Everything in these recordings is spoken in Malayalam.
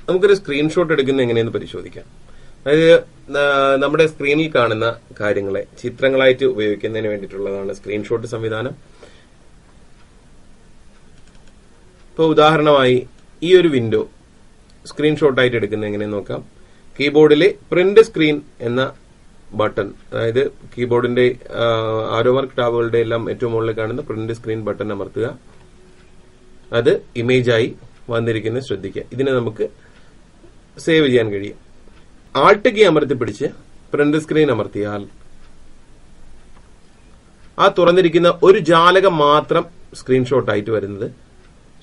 നമുക്കൊരു സ്ക്രീൻഷോട്ട് എടുക്കുന്നത് എങ്ങനെയെന്ന് പരിശോധിക്കാം. അതായത് നമ്മുടെ സ്ക്രീനിൽ കാണുന്ന കാര്യങ്ങളെ ചിത്രങ്ങളായിട്ട് ഉപയോഗിക്കുന്നതിന് വേണ്ടിയിട്ടുള്ളതാണ് സ്ക്രീൻഷോട്ട് സംവിധാനം. ഇപ്പോൾ ഉദാഹരണമായി ഈ ഒരു വിൻഡോ സ്ക്രീൻഷോട്ടായിട്ട് എടുക്കുന്നത് എങ്ങനെയെന്ന് നോക്കാം. കീബോർഡിലെ പ്രിന്റ് സ്ക്രീൻ എന്ന ബട്ടൺ, അതായത് കീബോർഡിന്റെ ആരോ മാർക്ക് ടാബുകളുടെ എല്ലാം ഏറ്റവും മുകളിൽ കാണുന്ന പ്രിന്റ് സ്ക്രീൻ ബട്ടൺ അമർത്തുക. അത് ഇമേജായി വന്നിരിക്കുന്നത് ശ്രദ്ധിക്കുക. ഇതിനെ നമുക്ക് സേവ് ചെയ്യാൻ കഴിയും. ആൾട്ട് കീ അമർത്തി പിടിച്ച് പ്രിന്റ് സ്ക്രീൻ അമർത്തിയാൽ ആ തുറന്നിരിക്കുന്ന ഒരു ജാലകം മാത്രം സ്ക്രീൻഷോട്ട് ആയിട്ട് വരുന്നത്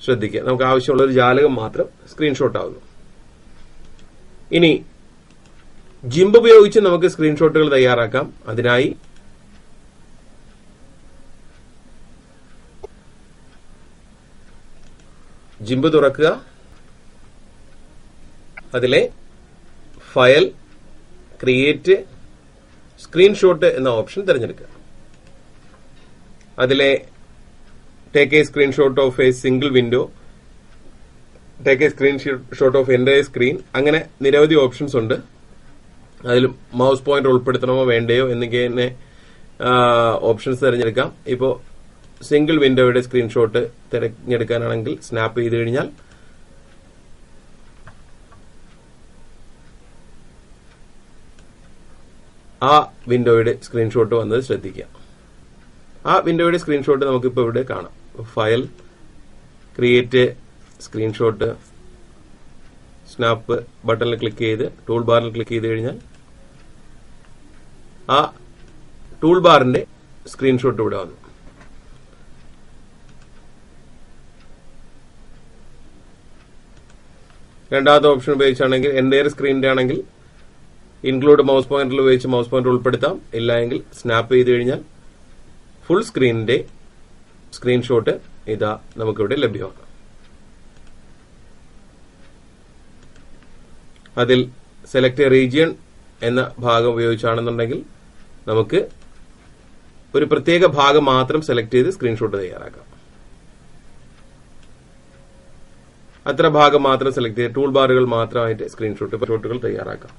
ശ്രദ്ധിക്കുക. നമുക്ക് ആവശ്യമുള്ള ഒരു ജാലകം മാത്രം സ്ക്രീൻഷോട്ട് ആവുന്നു. ഇനി ജിംബ് ഉപയോഗിച്ച് നമുക്ക് സ്ക്രീൻഷോട്ടുകൾ തയ്യാറാക്കാം. അതിനായി ജിംബ് തുറക്കുക. അതിലെ ഫയൽ, ക്രിയേറ്റ്, സ്ക്രീൻഷോട്ട് എന്ന ഓപ്ഷൻ തിരഞ്ഞെടുക്കുക. അതിലെ take A screenshot of A single window, take A screenshot of entire screen, അങ്ങനെ നിരവധി ഓപ്ഷൻസ് ഉണ്ട്. അതിൽ മൗസ് പോയിന്റർ ഉൾപ്പെടുത്തണമോ വേണ്ടയോ എന്നിങ്ങനെ ഓപ്ഷൻസ് തിരഞ്ഞെടുക്കാം. ഇപ്പോൾ സിംഗിൾ വിൻഡോയുടെ സ്ക്രീൻഷോട്ട് തിരഞ്ഞെടുക്കാനാണെങ്കിൽ സ്നാപ്പ് ചെയ്ത് കഴിഞ്ഞാൽ ആ വിൻഡോയുടെ സ്ക്രീൻഷോട്ട് വന്നത് ശ്രദ്ധിക്കുക. ആ വിൻഡോയുടെ സ്ക്രീൻഷോട്ട് നമുക്കിപ്പോൾ ഇവിടെ കാണാം. ഫയൽ, ക്രിയേറ്റ് സ്ക്രീൻഷോട്ട്, സ്നാപ്പ് ബട്ടണിൽ ക്ലിക്ക് ചെയ്ത് ടൂൾ ബാറിൽ ക്ലിക്ക് ചെയ്ത് കഴിഞ്ഞാൽ ആ ടൂൾ ബാറിന്റെ സ്ക്രീൻഷോട്ട് ഇവിടെ വന്നു. രണ്ടാമത്തെ ഓപ്ഷൻ ഉപയോഗിച്ചാണെങ്കിൽ എൻ്റയർ സ്ക്രീനിന്റെ ആണെങ്കിൽ ഇൻക്ലൂഡ് മൗസ് പോയിന്ററിൽ ഉപയോഗിച്ച് മൗസ് പോയിന്റർ ഉൾപ്പെടുത്താം. ഇല്ല എങ്കിൽ സ്നാപ്പ് ചെയ്ത് കഴിഞ്ഞാൽ ഫുൾ സ്ക്രീനിന്റെ സ്ക്രീൻഷോട്ട് ഇതാ നമുക്കിവിടെ ലഭ്യമാണ്. അതിൽ സെലക്ട് റീജിയൻ എന്ന ഭാഗം ഉപയോഗിച്ചാണെന്നുണ്ടെങ്കിൽ നമുക്ക് ഒരു പ്രത്യേക ഭാഗം മാത്രം സെലക്ട് ചെയ്ത് സ്ക്രീൻഷോട്ട് തയ്യാറാക്കാം. അത്ര ഭാഗം മാത്രം സെലക്ട് ചെയ്ത് ടൂൾ ബാറുകൾ മാത്രമായിട്ട് സ്ക്രീൻഷോട്ടുകൾ തയ്യാറാക്കാം.